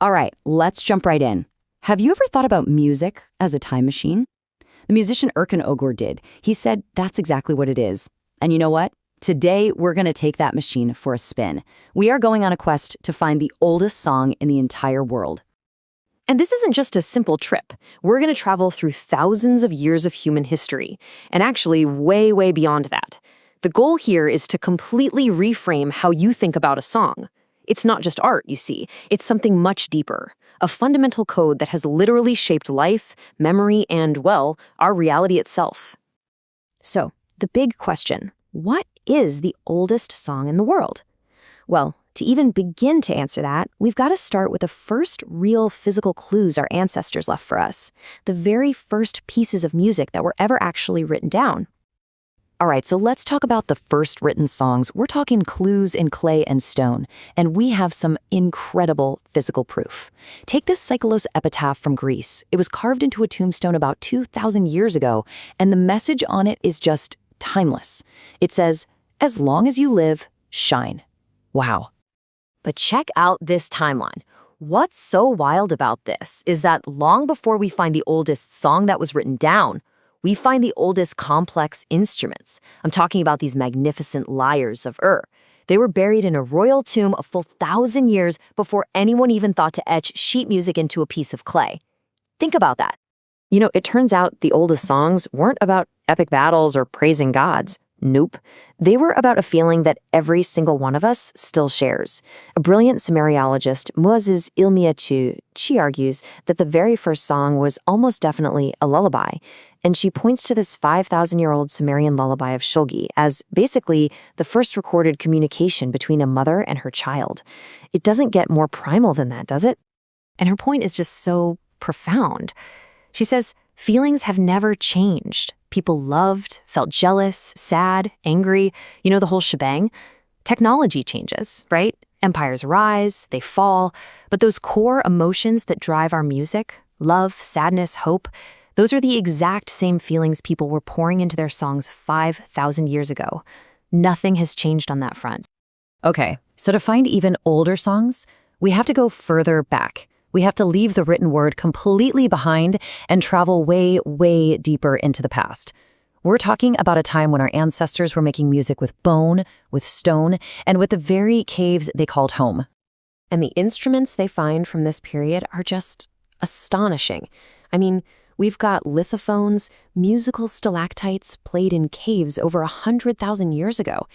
All right, let's jump right in. Have you ever thought about music as a time machine? The musician Erkan Og did. He said that's exactly what it is. And you know what? Today, we're going to take that machine for a spin. We are going on a quest to find the oldest song in the entire world. And this isn't just a simple trip. We're going to travel through thousands of years of human history, and actually way, way beyond that. The goal here is to completely reframe how you think about a song. It's not just art, you see. It's something much deeper. A fundamental code that has literally shaped life, memory, and, well, our reality itself. So, the big question, what is the oldest song in the world? Well, to even begin to answer that, we've got to start with the first real physical clues our ancestors left for us, the very first pieces of music that were ever actually written down. All right, so let's talk about the first written songs. We're talking clues in clay and stone, and we have some incredible physical proof. Take this Psycholos epitaph from Greece. It was carved into a tombstone about 2,000 years ago, and the message on it is just timeless. It says, "As long as you live, shine." Wow. But check out this timeline. What's so wild about this is that long before we find the oldest song that was written down, we find the oldest complex instruments. I'm talking about these magnificent lyres of They were buried in a royal tomb a full 1,000 years before anyone even thought to etch sheet music into a piece of clay. Think about that. You know, it turns out the oldest songs weren't about epic battles or praising gods. Nope. They were about a feeling that every single one of us still shares. A brilliant Sumeriologist, Muazzez Ilmiye Çıg, she argues that the very first song was almost definitely a lullaby, and she points to this 5,000-year-old Sumerian lullaby of Shulgi as basically the first recorded communication between a mother and her child. It doesn't get more primal than that, does it? And her point is just so profound. She says, feelings have never changed. People loved, felt jealous, sad, angry, the whole shebang. Technology changes, right? Empires rise, they fall, but those core emotions that drive our music, love, sadness, hope, those are the exact same feelings people were pouring into their songs 5,000 years ago. Nothing has changed on that front. Okay, so to find even older songs, we have to go further back. We have to leave the written word completely behind and travel way, way deeper into the past. We're talking about a time when our ancestors were making music with bone, with stone, and with the very caves they called home. And the instruments they find from this period are just astonishing. I mean, we've got lithophones, musical stalactites played in caves over 100,000 years ago.